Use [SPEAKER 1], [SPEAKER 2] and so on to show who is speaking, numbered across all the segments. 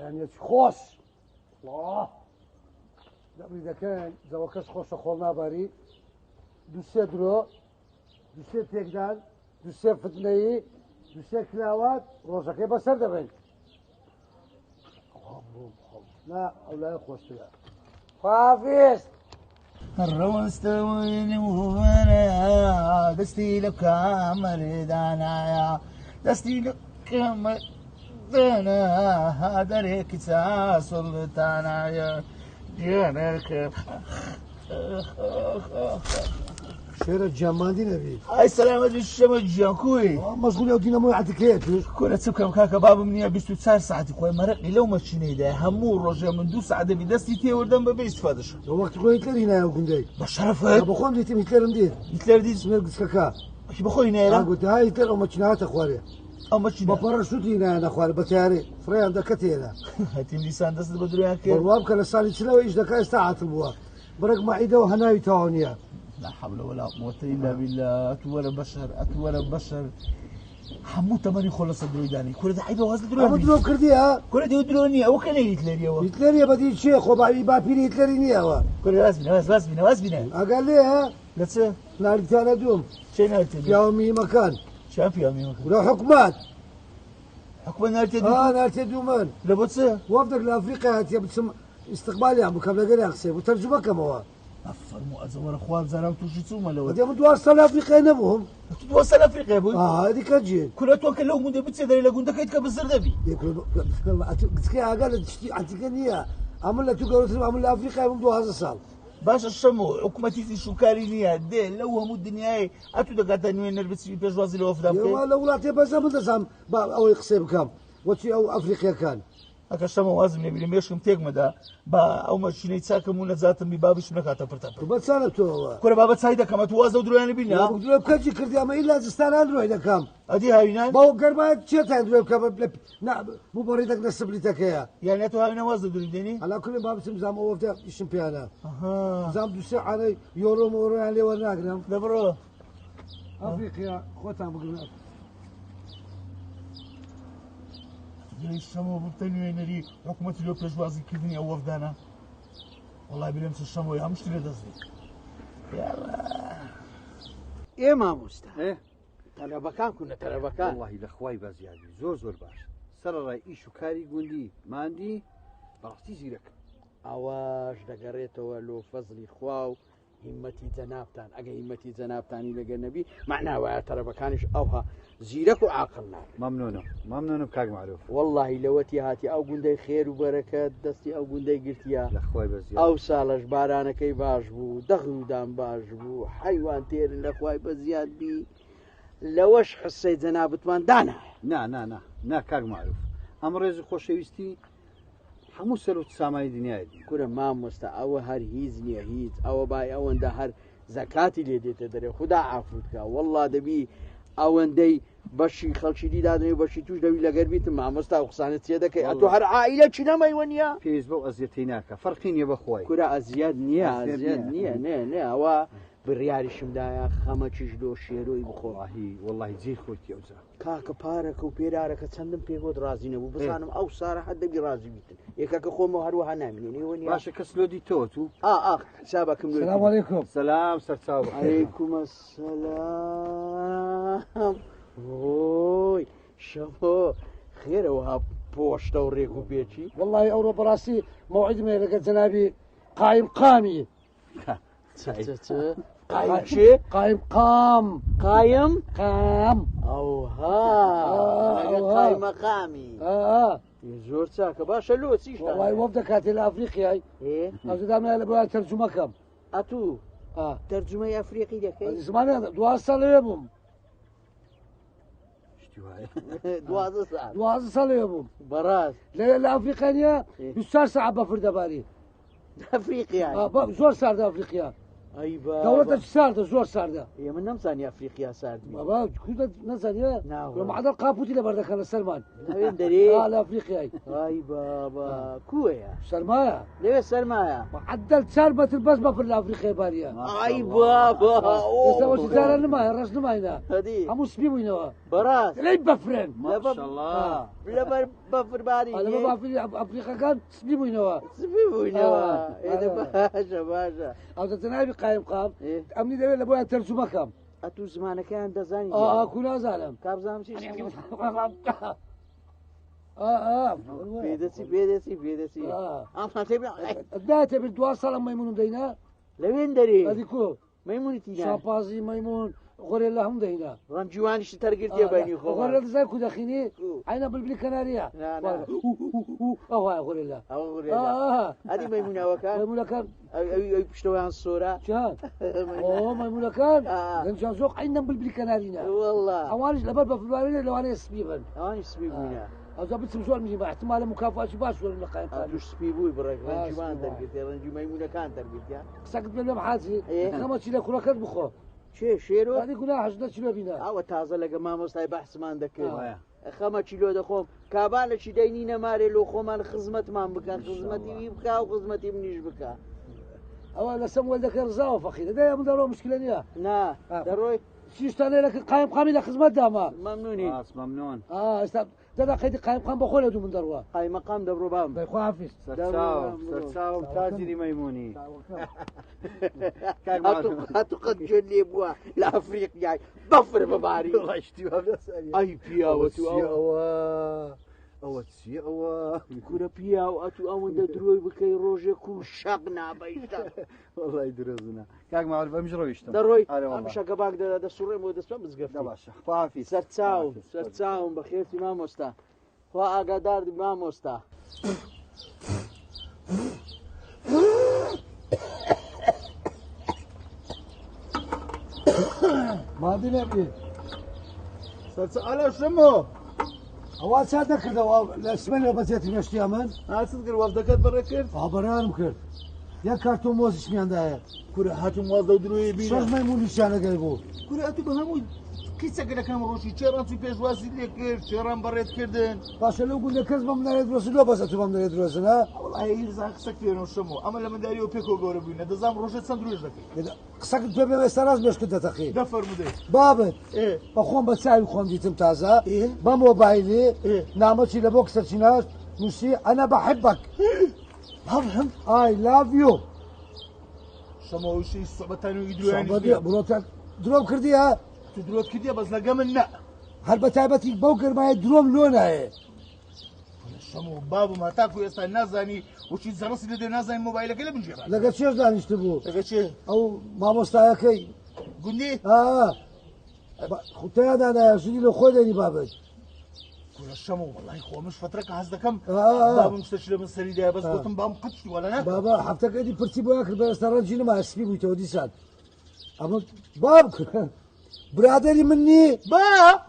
[SPEAKER 1] يعني خوش الله دبري دكان زوكس خوش خولنا باري دوسي درو دوسي تيكدان دوسي فتني دوسي كلاوات روزكي بسر دبين لا ولا خوش فيها خافيس
[SPEAKER 2] الروان استويني وهنا دستي لك عمر دانايا دستي لك عمر دانا دريك سلطانايا ديانك
[SPEAKER 1] شير الجمادي نبي
[SPEAKER 2] هاي سلامة الشمجان كوي
[SPEAKER 1] مشغول يا دينا مو عتكيت
[SPEAKER 2] كنا تسكم كاكا بابا مني بيستو تسار ساعتي خوي مرقني لو ما تشيني ده همو رجع من دو ساعة بدستي تي وردم بيستفادش
[SPEAKER 1] لو وقت خوي هتلر هنا يا كندي
[SPEAKER 2] بشرف
[SPEAKER 1] ابو خون ديتي هتلر ندير
[SPEAKER 2] هتلر دي
[SPEAKER 1] اسمه قسكا
[SPEAKER 2] اش بخوي نيرا
[SPEAKER 1] قلت هاي هتلر وما تشنات اخواري
[SPEAKER 2] اما تشينا
[SPEAKER 1] بباراشوتي هنا انا اخواري بتياري فريان دكتي هنا
[SPEAKER 2] هاتي لسان دست بدرو هكا
[SPEAKER 1] والواب كان سالي تشلو ايش دكا ساعة البوا برق معيده وهناي تاونيا
[SPEAKER 2] لا حول ولا قوة إلا بالله أتولى بشر حمو تماني خلص درويداني كل ده عيبه وزن
[SPEAKER 1] ابو
[SPEAKER 2] درويداني
[SPEAKER 1] دروب كرديها
[SPEAKER 2] كل ده دروني أو كان هتلري هو
[SPEAKER 1] هتلر يا بدي شيخ وبعدي بابيري هتلريني هو
[SPEAKER 2] كل واس بنا
[SPEAKER 1] قال لي ها
[SPEAKER 2] لا تسا
[SPEAKER 1] نار تانا دوم
[SPEAKER 2] شيء نارتي
[SPEAKER 1] يومي مكان
[SPEAKER 2] شاف يا مي مكان
[SPEAKER 1] ولو حكومات
[SPEAKER 2] حكم نارتي
[SPEAKER 1] نار تدومان
[SPEAKER 2] لا بتسا
[SPEAKER 1] وفدك لافريقيا هاتي بتسم استقبال يا ابو كابلا قال اخسي وترجمه كم هو
[SPEAKER 2] أفر مو أزور أخوان زارم توشي توما لو
[SPEAKER 1] هذه من دوار صلاة أفريقيا نبوهم
[SPEAKER 2] توصل أفريقيا بوي
[SPEAKER 1] هذه كجين
[SPEAKER 2] كل توكل لو مدة بتسدري لقون دكايتك بالزردبي
[SPEAKER 1] يقول قلت كي قال تشتي عتيكنيا عمل له تقول عمل له أفريقيا من 2000 صال
[SPEAKER 2] باش الشمو حكومتي في شوكاري نيا دي لو هم الدنيا أتو دكاتا نوين نربس في بيجوازي لو
[SPEAKER 1] يا
[SPEAKER 2] أفدام
[SPEAKER 1] ولا ولا تبى زمان تسام أو يقصير كم وتي أو أفريقيا كان
[SPEAKER 2] هكا شما وازم نبي ميشكم تيغ مدا با او ماشيني تساكمون ذاتم ببابش منكاتا برتا
[SPEAKER 1] بس أنا تو
[SPEAKER 2] كره بابا سايدا كما توازو درويان بينا
[SPEAKER 1] دروب كجي كردي أما إلا زستان أندرويد كم
[SPEAKER 2] ادي هاينان
[SPEAKER 1] باو قربات شيء تندرويد كم نا مو بريدك نسب لي تكيا
[SPEAKER 2] يعني تو هاينا وازو دريدني
[SPEAKER 1] على كل باب اسم زام وفد الشامبيونات
[SPEAKER 2] اها
[SPEAKER 1] زام دوسي على يورو مورو على وناقرم
[SPEAKER 2] دبرو
[SPEAKER 1] أفريقيا خوتها بقولنا
[SPEAKER 2] جاي الشمو بتنوي نري حكومة لو بيجوازي كيفني او وفدانا والله بلمس الشمو يا مشتري دزي يلا
[SPEAKER 3] ايه مامۆستا
[SPEAKER 4] إيه
[SPEAKER 3] تەلەبەکان کوونە تەلەبەکان
[SPEAKER 4] والله لەخوای بەزیادی زۆر باش سەرڕای ئیش و کاری گوندی ماندی بەڕاستی زیرەک
[SPEAKER 3] ئەوەش دەگەڕێتەوە لۆ فەزلی خوا و هیمەتی جەنابتان ئەگە هیمەتی جەنابتانی لەگەر نەبی معناوایە تەلەبەکانیش ئەوها زیرەک و عاقڵ نابن
[SPEAKER 4] مەمنونم کاک معروف
[SPEAKER 3] واللهی لەوەتی هاتی ئەو گوندەی خێر و بەرەکەت دەستی ئەو گوندەی گرتیە
[SPEAKER 4] لەخوای بەزیاد
[SPEAKER 3] ئەو ساڵەش بارانەکەی باش بوو دەغودان باش بوو حیوان تێرن لەخوای بەزیاد بی لەوەش حسەی جەنابتمان دانا
[SPEAKER 4] نا کاک معروف ئەم ڕێزی خۆشەویستی هەموو سەرۆت سامانی دنیایدی
[SPEAKER 3] کورە مامۆستا ئەوە هەر هیچ نییە هیچ ئەوە بای ئەوەندە هەر زەکاتی لێ دێتە دەرێ خوددا ئافوتکە والله دەبی ئەوەندەی بەشی خەڵکی دیدادنێ و بەشی توش دەوی لەگەر بیتم مامۆستا قسانت چێ دەکەی ئەتۆ هەر عائیلە چی نەمەیوە نییە
[SPEAKER 4] پێویست بەو ئەزیەتەی ناکە فەرقی نییە بەخوای
[SPEAKER 3] کورە ئەزیەت نییە ئەزیەت نییە نێ ئەوە بڕیاریشمدایە خەمە چیش دۆ شێرۆی بخۆڕاهی
[SPEAKER 4] واللهی جێی خۆتی ئەوجا
[SPEAKER 3] کاکە پارەکە و پێدارەکە چەندم پێگۆت رازی نەبوو بزانم ئەو سارە هەر دەبی رازی بیتن یەکەکە خۆمەوە هەروەها نامێنێنەوە نیە
[SPEAKER 4] باشە کەس لۆدی تۆ تو
[SPEAKER 3] حسابەکەم
[SPEAKER 1] السلام عليكم
[SPEAKER 4] سەلام سەرچاو
[SPEAKER 3] عليكم السلام وۆی شەمۆ خێرەوە پۆشتە و ڕێک و پێچی
[SPEAKER 1] والله أورو براسي موعد ما لقى جنابي قايم قامي
[SPEAKER 3] قایم چێ
[SPEAKER 1] قايم قام
[SPEAKER 3] قایم
[SPEAKER 1] قام
[SPEAKER 3] ئەوها قایمەقامی زۆر چاکە باشە لۆ چیش
[SPEAKER 1] والله وفد كاتي لأفريقيا أجد أنا لبوا ترجمة كم
[SPEAKER 3] ئەتوو تەرجمەی ئەفریقی دەکەی
[SPEAKER 1] زمان 12 سال يبوم
[SPEAKER 3] دوازە ساعت
[SPEAKER 1] 12 سال يبوم
[SPEAKER 3] بەڕاست
[SPEAKER 1] لأفريقيا 24 ساعة بفرد باري
[SPEAKER 3] ئەفریقیا
[SPEAKER 1] زور ساعة أفريقيا
[SPEAKER 3] ئەی
[SPEAKER 1] دەوڵەتە ساردە زۆر ساردە
[SPEAKER 3] ئێمە نەمزانی ئەفریقیا ساردی
[SPEAKER 1] بابا کوردە نەزانیە معدەڵ قاپوتی لە بەردەکە لە سەرمان
[SPEAKER 3] ناوێن دەرێ
[SPEAKER 1] لە ئەفریقیای
[SPEAKER 3] ئای بابا کوێیە
[SPEAKER 1] سەرمایە
[SPEAKER 3] لەوێ سەرمایە
[SPEAKER 1] عدەل 4 مەتر بەس بەفر لە ئەفریقای باریە
[SPEAKER 3] ئای بابا
[SPEAKER 1] ئێستاوەی جارە نمایە ڕەش نماینە
[SPEAKER 3] هەدی
[SPEAKER 1] هەموو سپی بووینەوە
[SPEAKER 3] بەڕاست
[SPEAKER 1] لەی بەفرێن
[SPEAKER 3] لەبەر بەفرباری
[SPEAKER 1] لەبە بافری ئەفریقەکان سپی بووینەوە
[SPEAKER 3] سپی بووینەوە باشە باشە
[SPEAKER 1] ئەو دەتەناوی قایم قام ئەمنی دەوێت لە بۆیان تەرجمەکەم
[SPEAKER 3] ئەتوو زمانەکەیان دەزانی
[SPEAKER 1] کو نازانم
[SPEAKER 3] کابزانم چی
[SPEAKER 1] پێدەچی
[SPEAKER 3] پێدەچی
[SPEAKER 1] داتێ بێت 2 ساڵم مەیمونم دەینا
[SPEAKER 3] لەوێن دەرێ
[SPEAKER 1] ئەدی کۆ
[SPEAKER 3] مەیمونی تینا
[SPEAKER 1] شاپازی مەیمون غۆرێ لە هەموو دەینا
[SPEAKER 3] ڕەنجیوانیشی تەرگرتیە بەینی خۆ
[SPEAKER 1] غۆرە دەزای کو دەخینی عینە بلبلی کەناریە ئەوە غۆرێ لە
[SPEAKER 3] ئەدی مەیمونەوەکان
[SPEAKER 1] مەیمونەکان
[SPEAKER 3] ئەوی پشتەوەیان سۆرە
[SPEAKER 1] چیان مەیمونەکان گەنجان زۆق عینە بلبلی کەنارینە
[SPEAKER 3] والله
[SPEAKER 1] ئەوانش لەبەر بەفروارێ لەوانەیە سپی بن
[SPEAKER 3] ئەوانی سپی بووینە
[SPEAKER 1] ئەوجا بچم زۆر میری بە احتمالە مکافاتی باش وەرم لە قایم قام
[SPEAKER 3] توش سپی بووی بڕێک ڕەنجیوان دەرگرتێ ڕەنجی مەیمونەکان دەرگرتیان
[SPEAKER 1] قسەکت بێ لەم حاجی خەمە چی لە کوڕەکەت بخۆ
[SPEAKER 3] چێ شێرۆ
[SPEAKER 1] وادی گونا 18 کیلۆ بینە
[SPEAKER 3] ئەوە تازە لەگە مامۆستای بەحسمان دەکرد خەمە چیلۆ دەخۆم کابان لە چی دەینی نەمارێ لۆ خۆمان خزمەتمان بکە خزمەتی بکە و خزمەتی منیش بکە
[SPEAKER 1] ئەوە لە سەم وەلدەکە ڕزاوە فەقیرە دەیە من دەڕۆ مشکلە نییە
[SPEAKER 3] نا دەڕۆی
[SPEAKER 1] شیشتانەیە لە قایم قامی لە خزمەت داما
[SPEAKER 3] مەمنونی
[SPEAKER 4] ممنون
[SPEAKER 1] ئێستا دەدا قەیدی قایم قام بەخۆ لە دوو من دەڕوە
[SPEAKER 3] قایمەقام دەبڕۆ بام
[SPEAKER 1] بەخوا حافیز
[SPEAKER 4] سەرچاو تاجری مەیمونی
[SPEAKER 3] هاتو قەت جۆن لێ بووە لە ئەفریقیای بەفر بەباری ئەی پیاوە تو
[SPEAKER 4] ئەوە چیە ئەوە
[SPEAKER 3] کورە پیا و ئەتو ئەوەندە درۆی بکەی ڕۆژێک و شەق نابەیشتە
[SPEAKER 4] وڵی درۆزنە کاک ماڵ بەمش ڕۆیشتم
[SPEAKER 3] دەڕۆی شەکە باک دەسوڕێمەوە دەستە بزگەفتە
[SPEAKER 4] باشە خواافی
[SPEAKER 3] سەرچاوم بە خێرتی مامۆستا خوا ئاگادار مامۆستا
[SPEAKER 1] مادی نەبێ
[SPEAKER 2] ئەلە شەمۆ
[SPEAKER 1] ئەوا چات نەکردەوە لە سمێنە بەجێتی نەشتیا من
[SPEAKER 2] هاتت کرد وەفدەکەت بەڕێ کرد
[SPEAKER 1] بەرانم کرد یەک کارتۆ مۆزیشمیاندایە
[SPEAKER 2] کورە هاتم واز دە درۆیە بینە
[SPEAKER 1] شەش مەیمونیشانەگەی بوو
[SPEAKER 2] کورە ئەتو بە هەموو کیسەکەەکەم ڕۆژی چێڕان تو پێشوازی لێ کرد چێڕان بەڕێت کردن
[SPEAKER 1] باشە لەو گوندە کەس بەم نارێت درۆزن لۆ بەسە تو بەم دەرێت درۆزنە
[SPEAKER 2] ئایرزان قسە پێێنەوە شەمەوە ئەمە لە منداریەوە پێکۆ گەورە بووینە دەزانام ڕۆژێت چەند درۆژ دەکەی
[SPEAKER 1] قسەکت پێ بێ ئێستا ڕاست بێشکت دەتەقی
[SPEAKER 2] دەفەرمودەی
[SPEAKER 1] بابت بە خۆم بە چاوی خۆم دیتم تازە بە مۆبایلی نامەچی لە بۆ کسەرچیناش نووسی ئەنە بەحبک I love you
[SPEAKER 2] شەمەوەشی سەبەتانوی درۆیان
[SPEAKER 1] بڵۆتە درۆم کردیە
[SPEAKER 2] تو درۆت کردیە بەس لەگە من نە
[SPEAKER 1] هەر بە تایبەتی بەو گەرمایە درۆم لۆ نایە
[SPEAKER 2] شەمەوە بابم هەتاکو ئێستا نازانی وچی زەڕستی لە دێ نازانی مۆبایلەکە لە بنجێرا
[SPEAKER 1] لەگە چێش دانیشت بوو
[SPEAKER 2] لەگە چێ
[SPEAKER 1] ئەو مامۆستایەکەی
[SPEAKER 2] گوندی
[SPEAKER 1] خوتەیە دانایە ژنی لە خۆ دێنی بابەت
[SPEAKER 2] کورە شەمەوە وەڵای خۆمش فترەکە هەز دەکەم بابم شتەچ لە من سەریدایە بەس گوتم بام قەچی وەڵە ناکەم
[SPEAKER 1] بابا هەفتەکەی پرسی بۆ کرد بە ئێستا ڕەنجی نەما سپی بوویتەوە دیسان ئەمە باب برادری منی
[SPEAKER 2] با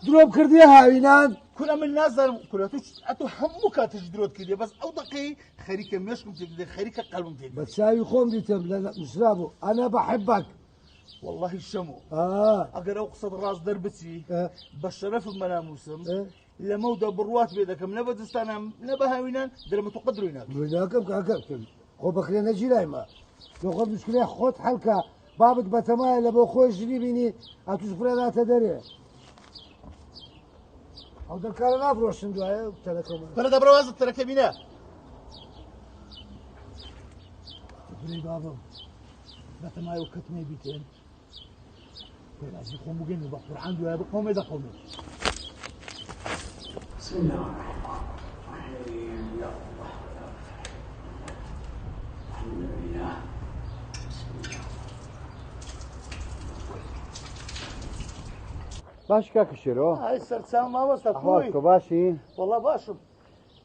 [SPEAKER 1] درۆم کردیە هاوینان
[SPEAKER 2] کورە من نازانم کورە ئەتو هەموو کاتش درۆت کردێ بەس ئەو دقی خەریکە مێشکم تێکدێ خەریکە قەڵم تێک
[SPEAKER 1] بە چاوی خۆم دیتم لە نووسرا بوو ئەنە بەحبک
[SPEAKER 2] والله شەمۆ ئەگەر ئەو قسەت ڕاست دەربچی بە شەرەفم مەناموسم لەمەودا بڕوات بێ دەکەم نە بەدستانم نە بە هاوینان دەرمە تو قەدروی
[SPEAKER 1] ناکەم کاکەم خۆ بەخرێ نەگیرایمە لە خۆ مشکلەی خۆت هەلکە بابت بەتەمایە لە بۆ خۆی ژنی بینی ئەتوش فرە ناتە دەرێ ئەو دەکارە نابڕۆشن دوایە تەلەکەم
[SPEAKER 2] بەرە دەبڕەوازت تەرەکە بینە
[SPEAKER 1] بڕی بابم
[SPEAKER 2] بەتەمایە و کەتمێ بیتێن پێلازی خۆم بگەین بە قورعان دوایە بقۆمێ دەقۆمێ بسم الله
[SPEAKER 4] باش کاکە شێرۆ
[SPEAKER 2] ئای سەرچاو مامۆستا
[SPEAKER 4] تۆ باشی
[SPEAKER 2] وەڵا باشم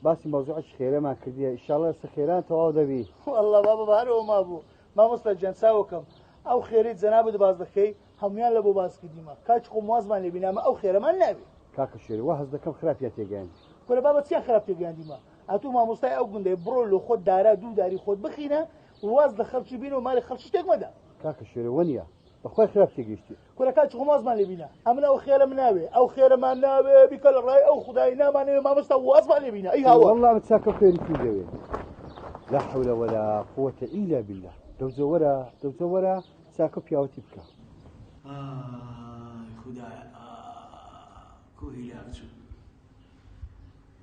[SPEAKER 4] باسی مۆزوعش خێرەمان کردیە ئیشاڵە سە خێران تەواو دەبی
[SPEAKER 2] وەڵا بابە بارەوە مابوو مامۆستا جەنساوەکەم ئەو خێرەی جەنابەت باز دەکەی هەمویان لە بۆ باز کردیمە کاچ خۆم وازمان لێ بینامە ئەو خێرەمان ناوێ
[SPEAKER 4] کاکە شێرۆ وا هەز دەکەم خراپیان تێگەیاندی
[SPEAKER 2] کورە بابە چیان خراپ تێگەیاندیمە ئەتوو مامۆستای ئەو گوندەی بڕۆ لە خۆت دارا دوو داری خۆت بخینە واز لە خەڵکی بینەوە مالی خەڵکی شتێک مەدە
[SPEAKER 4] کاکە شێرەوە نییە بەخوای خراپ تێگەیشتی
[SPEAKER 2] کورەکان خۆمازمان لێ بینە ئەمن ئەو خێرە من ناوێ ئەو خێرەمان ناوێ بیکە لە ڕای ئەو خدای نامانەوێ مامۆستا وازمان لێ بینە ئەی هاوە
[SPEAKER 4] والله چاکە خێری پێ دەوێت لا حول ولا قوة إلا بالله دەوزە وەرە چاکە پیاوەتی بکە
[SPEAKER 3] خدایە کو هیلاک چوو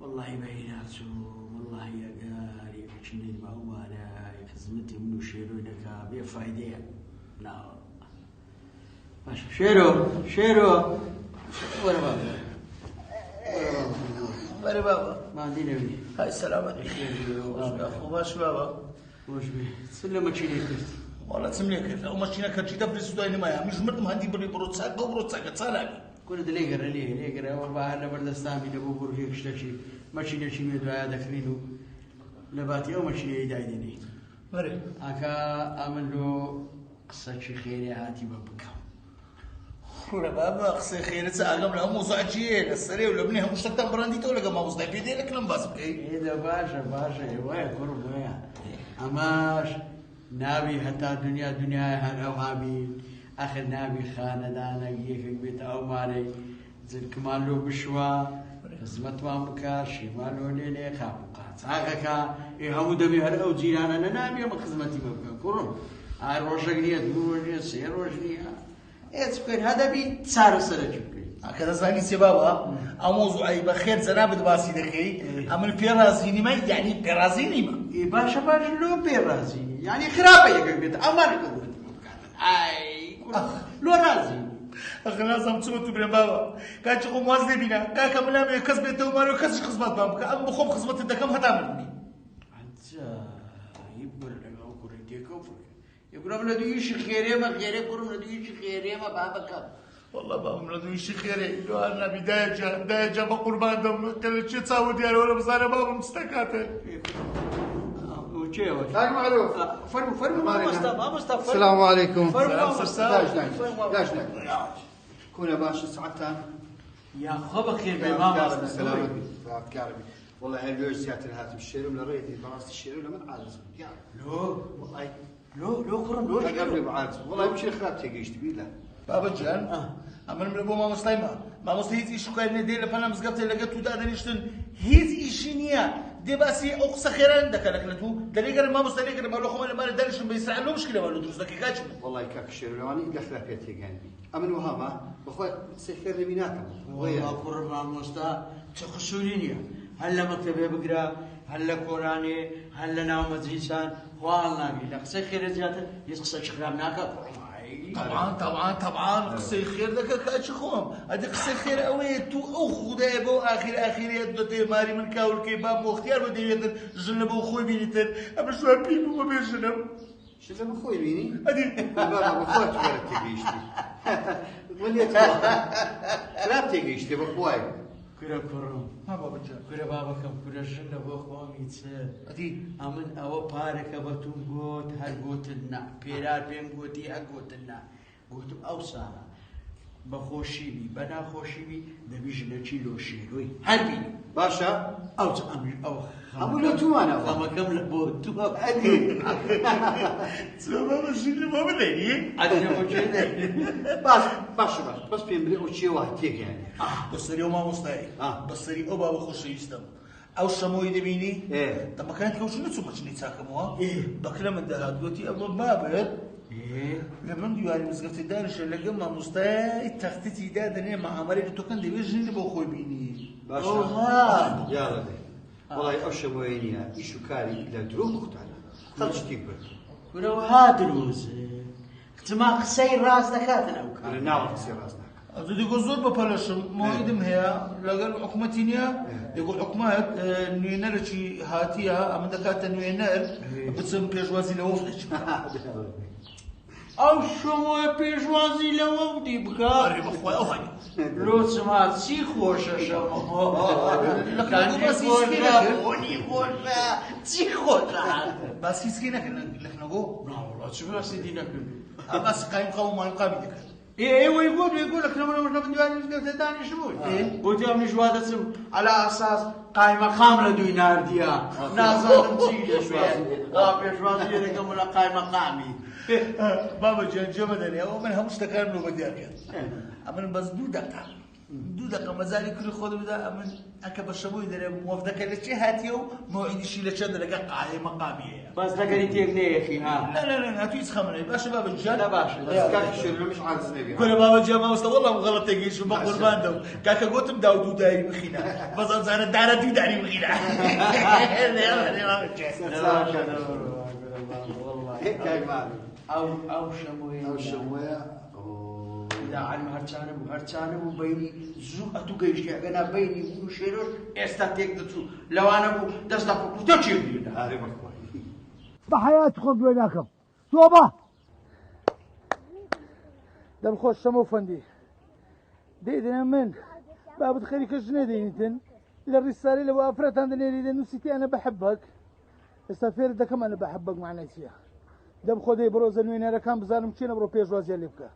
[SPEAKER 3] واللهی بە هیلاک چوو واللهی ئەگەر یەکچینەی باومانە خزمەتی من و شێرۆی نەکا بێ فایدەیە ناوە باشە شێرۆ وەرە بابە
[SPEAKER 2] بەرە بابە
[SPEAKER 3] مادی نەبی
[SPEAKER 2] های سەلامەت خۆ باش بابە
[SPEAKER 3] خۆش بێ چ لە مەچینەی کرد
[SPEAKER 2] وڵا چم لێ کرد ئەو مەچینە کەرچیدە بری سودای نمایە میش مردم هەندی بڕی بڕۆ چاکە و بڕۆ چاکە چالاوی
[SPEAKER 3] کورد لێگەرە لێگەرەوە بەهار لە بەردەستامی دەبوو بڕ هێک شتێکی مەچینێکی مێ دوایە دەکرین و لە باتی ئەو مەچینەی دایدێنی
[SPEAKER 2] بەرێ
[SPEAKER 3] ئاکا ئەمن لۆ قسەکی خێری هاتی بە بکەم
[SPEAKER 2] کوورە بابە قسەی خێرە ئاگەم لە هەموو زعجیە لە سەرێ و لە بنێ هەموو شتێکتان بڕاندیتەوە لەگە مامۆستای پێ دێ لەکەم باس بکەیت
[SPEAKER 3] ئێدە باشە وایە کوڕ وایە ئەماش ناوی هەتا دنیای هەر ئەوها بین ئەخر ناوی خانەدانە یەکێک بێتە ئەو مارەی جرکمان لۆ بشوە خزمەتمان بکە شیمان لۆ لێ خاپ بکە چاکەکە هەموو دەبێ هەر ئەو جیرانە نەنابێ ئەمە خزمەتی بە بکە کوڕم ئای ڕۆژێک نییە دوو ڕۆژ نییە سێ ڕۆژ نییە هێچ بکەین هەدەبی چارەسەرەکی بکەین
[SPEAKER 2] کە دەزانی چێ بابە ئەو مۆزوعی بە خێر جەنابەت باسی دەکەی ئەمن پێڕازی نیمە یعنی پێڕازی نیمە
[SPEAKER 3] باشە لۆ پێڕازی یعنی خراپە یەکێک بێتە ئەمانە خزمەتی بە بکاتن ئای لۆ رازی
[SPEAKER 2] ئەخنازم چۆ تو برێن بابە کاچی خۆم واز لێبینە کاکە منامێ کەس بێتەوە مارەوە کەسیش خزمەتمان بکە ئەم بخۆم خزمەتت دەکەم هەتا مردنی
[SPEAKER 3] عجایب بەرە لەگەڵ کوڕی تێکەوت یەکرم لە دوویشی خێرێمە خێرێ کوڕم لە دوویشی خێرێمە بابەکەم
[SPEAKER 2] والله بابم لە دوویشی خێرێ دوار نبی دایە جا بە قوربان دەم کە لە چێ چاوە دیارەوە لە بزانە بابم چ دەکاتێ
[SPEAKER 4] السلام عليكم
[SPEAKER 3] كونا باشا سعادتان يا خبا خير بماما
[SPEAKER 4] سلامة والله هالجوز سياتر هاتم الشير ولا ريتي براس الشير ولا من عارز
[SPEAKER 3] لو والله لو كرم لو
[SPEAKER 4] قبل بعارز والله يمشي خراب تيجيش تبيله
[SPEAKER 2] بابا جان ئەمن لە بۆ مامۆستایمە مامۆستا هیچ ئیش کاری نەدێ لە پەنا مزگەوتێ لەگە توودا دەنیشتن هیچ ئیشی نییە دێ باسی ئەو قسە خێران دەکەن لە تو دەلێگەر مامۆستا لێگەر مالۆخۆمە لەمانە دەنیشتن بە ئیسرائیل لۆ مشکلە مالۆ دروست دەکەی کاچ
[SPEAKER 4] والله كاك الشير لواني دخل في تيجانبي أمن وهما بخوي سيخير لبيناتهم
[SPEAKER 3] والله كرم مامۆستا چه خسووری نییە هەر لە مەکتەبێ بگرە هەر لە کۆرانێ هەر لە ناو مەجلیسان خواڵ ناگری لە قسەی خێرە زیاتر هیچ قسەی خراپ ناکات
[SPEAKER 2] طبعا قسەی خێر دەکە کاچی خۆم ئەدی قسەی خێر ئەوەیە تو ئەو خودایە بۆ ئاخیرێت دەدێ ماری من کاولکەی با مۆختیار بە دەوێتن ژن لە بۆ خۆی بینیتر ئەمە شوان پێی بووە بێ ژنم
[SPEAKER 4] شو بخوي بيني؟
[SPEAKER 2] ئەدی
[SPEAKER 4] بابا بخوي تقدر تيجيشتي وليت لا تيجيشتي بخوي
[SPEAKER 3] كرة كرم
[SPEAKER 2] ها بابا جان
[SPEAKER 3] كرة بابەکەم كرة ژن لە بۆ خۆمی چ
[SPEAKER 2] ئەدی
[SPEAKER 3] ئەمن ئەوە پارێکە بەتون گوت هەر گوتن نا پێرار پێم گوتی هەر گوتن نا گوتم ئەو ساڵە بەخۆشی بی بە ناخۆشی بی دەبی ژنەکی لۆ شێروی هەر بینی
[SPEAKER 4] باشا
[SPEAKER 3] ئەو ئەو
[SPEAKER 4] أبو لو توانا
[SPEAKER 3] خەمەکەم لە بۆ تو
[SPEAKER 4] أدي
[SPEAKER 2] چۆ بابا ژن لە بۆ بدەنی
[SPEAKER 4] باش بس بيمري وشي واحد يعني
[SPEAKER 2] بەسەری ئەو مامۆستایی بەسەری ئەو بابە خۆشەویستم ئەو شەمەوەی دەبینی دەمەکانێت کەوتش نەچوو مەچنەی چاکەمەوە بەکرە من دەهات گوتی ئەمە مابێت لە من دیواری مزگەفتی دانیشە لەگە مامۆستای تەختیتی دادەنێ مەعامەرێک تۆکەن دەوێت ژنی بۆ خۆی بینی
[SPEAKER 4] باشا يلا دي والله أوشى وينيا إيشو كاري إلى دروب مختلف خلش تكبر
[SPEAKER 3] ولو هادروز احتمال قسەی ڕاست دەکاتن ئەو
[SPEAKER 4] أنا ناوي تصير راسنا
[SPEAKER 2] دیگە زۆر بەپەلەشم مۆیدم هەیە لەگەڵ حکومەتی نییە دەگوڵ حکومەت نوێنەرێکی هاتیە ئەمە دەکاتە نوێنەر بچم پێشوازی لەوە بدەچم
[SPEAKER 3] ئەو شەوە پێشوازی لەوە بدی بکات
[SPEAKER 2] بەخوای ئەو هەنی
[SPEAKER 3] لۆ چما چی خۆشە شەمە بۆنی خۆشە چی خۆشە
[SPEAKER 2] باسی سکی نەکرد لەکنەگۆ
[SPEAKER 3] ناوەڵا چ باسی دی نەکرد
[SPEAKER 2] باسی قایم قاومان قامی دەکرد
[SPEAKER 3] ئێوەی گۆ بێگۆ لەکنەوە لە دوانی مزگەوتە دانیشتبوون بۆتی ئەم نیژوا دەچم ئەلا ئاساس قایمەقام لە دوی ناردیە نازانم چی لە شوێن پێشوازی لێ دەکەم لە قایمەقامی
[SPEAKER 2] بابا جان جمدني او من همش تكرم له بديك امن بس دودك مازال كل خذ بدا من اكب الشبوي دري موافدك لشي هاتيو موعد شي لشد لقى قاعده مقاميه
[SPEAKER 3] بس لقيت يا اخي ها
[SPEAKER 2] لا هاتو يسخمني باش بابا الجان
[SPEAKER 3] لا باش بس كاك الشر مش عارف سنبي
[SPEAKER 2] كل بابا جان ما وصل والله غلط تجي شو بقول باندو كاكا قلت مداو دوداي بخينا بس انا دار دوداري بخينا
[SPEAKER 3] والله هيك او شمويه لا علم هرچانم بيني زو اتو گيشتي انا بيني وشيروش استاتيك دتو لو انا بو دست بو تشي
[SPEAKER 4] هذه مكوى
[SPEAKER 1] بحياتكم دويناكم توبه دم خوش سمو فندي ديدنا من باب خيرك الجنيدين للرسالة لو افرت عندنا اللي نسيتي انا بحبك استفير ده كمان انا بحبك مع نسيا دم خدي بروز وين انا كان بزارم كينا برو بيج وازي اللي بكا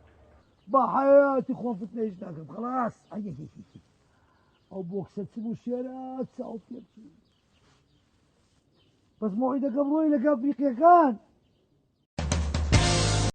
[SPEAKER 1] بحياتي خوف فتنيجناكم خلاص او بوكسة تسيبوا الشارع تساوي بس موعدك قبروي لك افريقيا كان